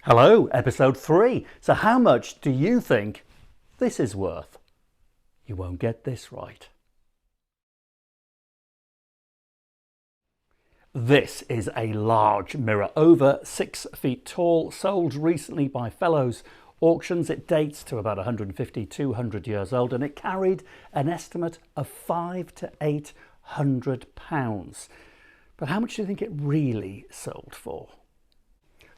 Hello, episode 3. So how much do you think this is worth? You won't get this right. This is a large mirror, over 6 feet tall, sold recently by Fellows Auctions. It dates to about 150, 200 years old, and it carried an estimate of £500 to £800. But how much do you think it really sold for?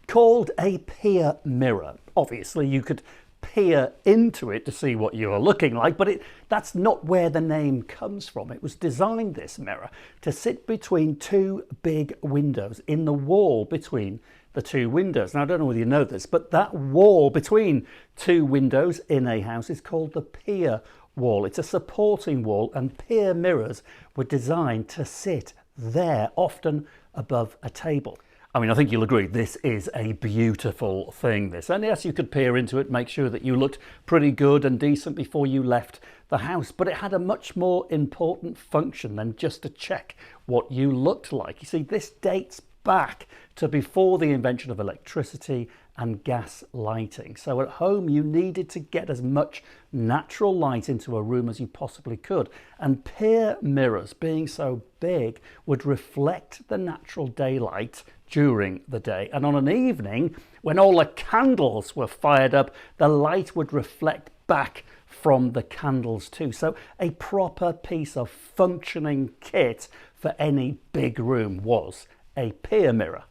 Called a peer mirror. Obviously you could peer into it to see what you're looking like, but that's not where the name comes from. It was designed, this mirror, to sit between two big windows in the wall between the two windows. Now I don't know whether you know this, but that wall between two windows in a house is called the pier wall. It's a supporting wall, and pier mirrors were designed to sit there, often above a table. I mean, I think you'll agree this is a beautiful thing, this. And yes, you could peer into it, make sure that you looked pretty good and decent before you left the house. But it had a much more important function than just to check what you looked like. You see, this dates back to before the invention of electricity and gas lighting. So at home you needed to get as much natural light into a room as you possibly could, and pier mirrors, being so big, would reflect the natural daylight during the day, and on an evening when all the candles were fired up, the light would reflect back from the candles too. So a proper piece of functioning kit for any big room was a pier mirror.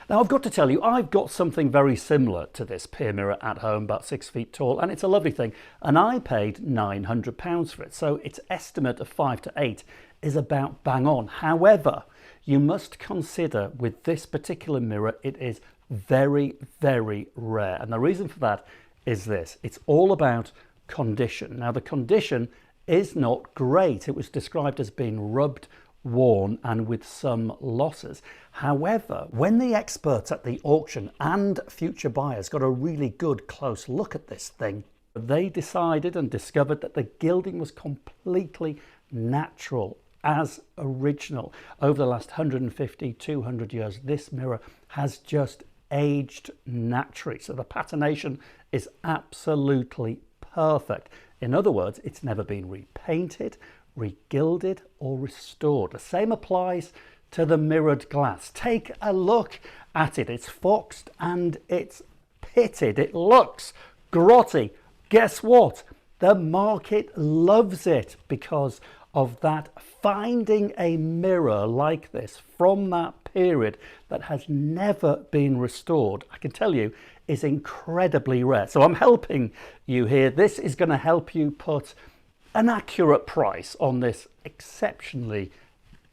Now I've got to tell you, I've got something very similar to this pier mirror at home, about 6 feet tall, and it's a lovely thing, and I paid £900 for it, so its estimate of 5 to 8 is about bang on. However, you must consider with this particular mirror, it is very, very rare, and the reason for that is this: it's all about condition. Now the condition is not great. It was described as being rubbed, worn, and with some losses. However, when the experts at the auction and future buyers got a really good close look at this thing, they decided and discovered that the gilding was completely natural, as original. Over the last 150, 200 years, this mirror has just aged naturally. So the patination is absolutely perfect. In other words, it's never been repainted, regilded, or restored. The same applies to the mirrored glass. Take a look at it. It's foxed and it's pitted. It looks grotty. Guess what? The market loves it because of that. Finding a mirror like this from that period that has never been restored, I can tell you, is incredibly rare. So I'm helping you here. This is going to help you put an accurate price on this exceptionally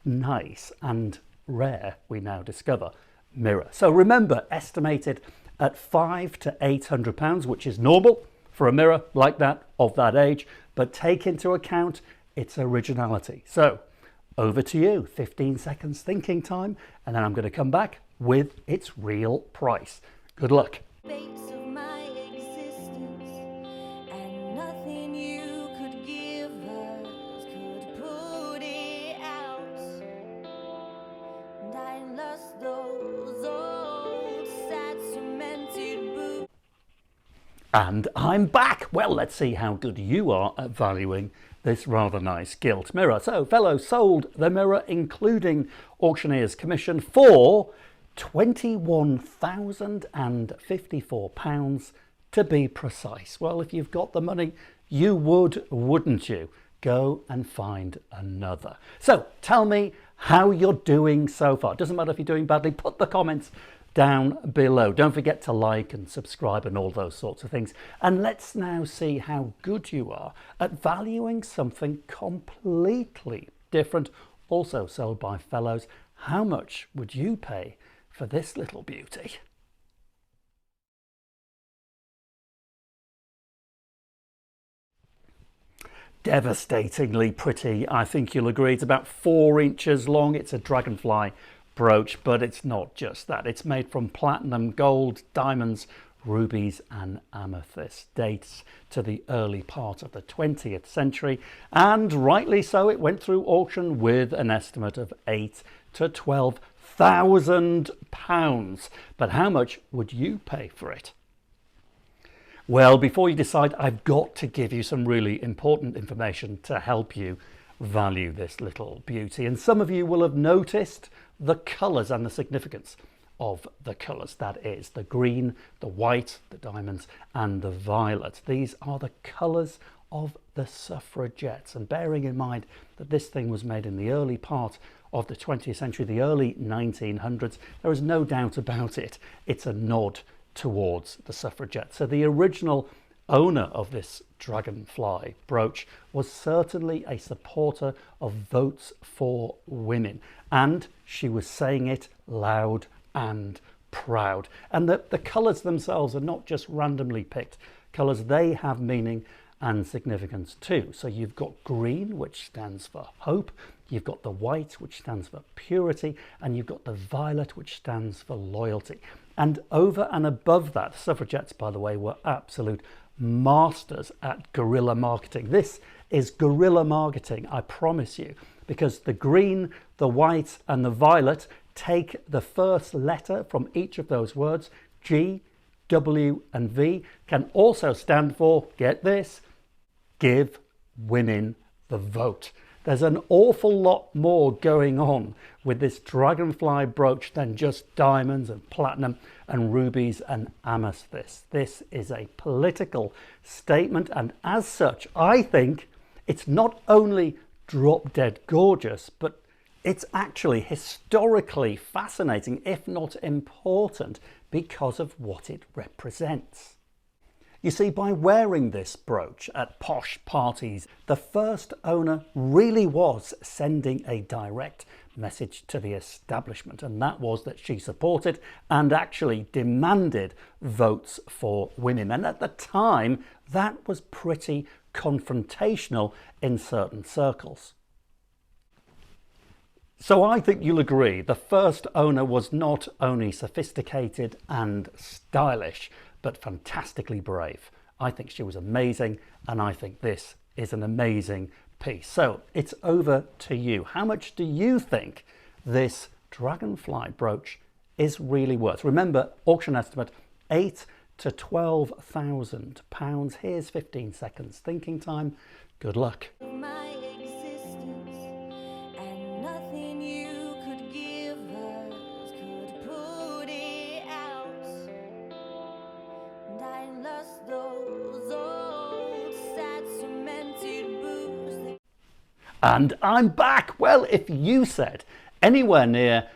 nice and rare, we now discover, mirror. So remember, estimated at £500 to £800, which is normal for a mirror like that of that age, but take into account its originality. So over to you, 15 seconds thinking time, and then I'm going to come back with its real price. Good luck. And I'm back. Well, let's see how good you are at valuing this rather nice gilt mirror. So Fellows sold the mirror, including auctioneer's commission, for £21,054 to be precise. Well, if you've got the money, you would, wouldn't you? Go and find another. So tell me how you're doing so far. Doesn't matter if you're doing badly, put the comments down below. Don't forget to like and subscribe and all those sorts of things. And let's now see how good you are at valuing something completely different, also sold by Fellows. How much would you pay for this little beauty? Devastatingly pretty, I think you'll agree. It's about 4 inches long. It's a dragonfly brooch, but it's not just that. It's made from platinum, gold, diamonds, rubies and amethyst. Dates to the early part of the 20th century, and rightly so. It went through auction with an estimate of £8,000 to £12,000. But how much would you pay for it? Well, before you decide, I've got to give you some really important information to help you value this little beauty. And some of you will have noticed the colours and the significance of the colours. That is the green, the white, the diamonds and the violet. These are the colours of the suffragettes. And bearing in mind that this thing was made in the early part of the 20th century, the early 1900s, there is no doubt about it. It's a nod towards the suffragettes. So the original owner of this dragonfly brooch was certainly a supporter of votes for women, and she was saying it loud and proud. And the colours themselves are not just randomly picked colours, they have meaning and significance too. So you've got green, which stands for hope, you've got the white, which stands for purity, and you've got the violet, which stands for loyalty. And over and above that, suffragettes, by the way, were absolute masters at guerrilla marketing. This is guerrilla marketing, I promise you, because the green, the white and the violet take the first letter from each of those words. G, W and V can also stand for, get this, give women the vote. There's an awful lot more going on with this dragonfly brooch than just diamonds and platinum and rubies and amethyst. This is a political statement, and as such, I think it's not only drop dead gorgeous, but it's actually historically fascinating, if not important, because of what it represents. You see, by wearing this brooch at posh parties, the first owner really was sending a direct message to the establishment, and that was that she supported and actually demanded votes for women. And at the time, that was pretty confrontational in certain circles. So I think you'll agree the first owner was not only sophisticated and stylish, but fantastically brave. I think she was amazing, and I think this is an amazing piece. So it's over to you. How much do you think this dragonfly brooch is really worth? Remember, auction estimate £8,000 to £12,000. Here's 15 seconds thinking time. Good luck. And I'm back. Well, if you said anywhere near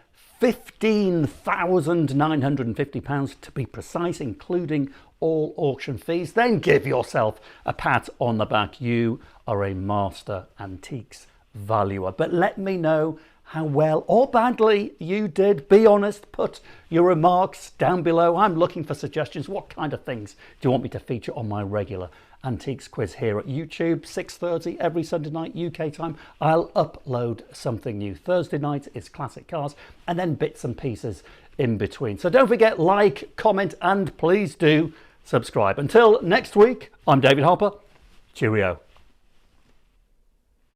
£15,950 to be precise, including all auction fees, then give yourself a pat on the back. You are a master antiques valuer. But let me know how well or badly you did. Be honest, put your remarks down below. I'm looking for suggestions. What kind of things do you want me to feature on my regular antiques quiz here at YouTube? 6:30 every Sunday night UK time. I'll upload something new. Thursday night is classic cars, and then bits and pieces in between. So don't forget, like, comment, and please do subscribe. Until next week, I'm David Harper. Cheerio.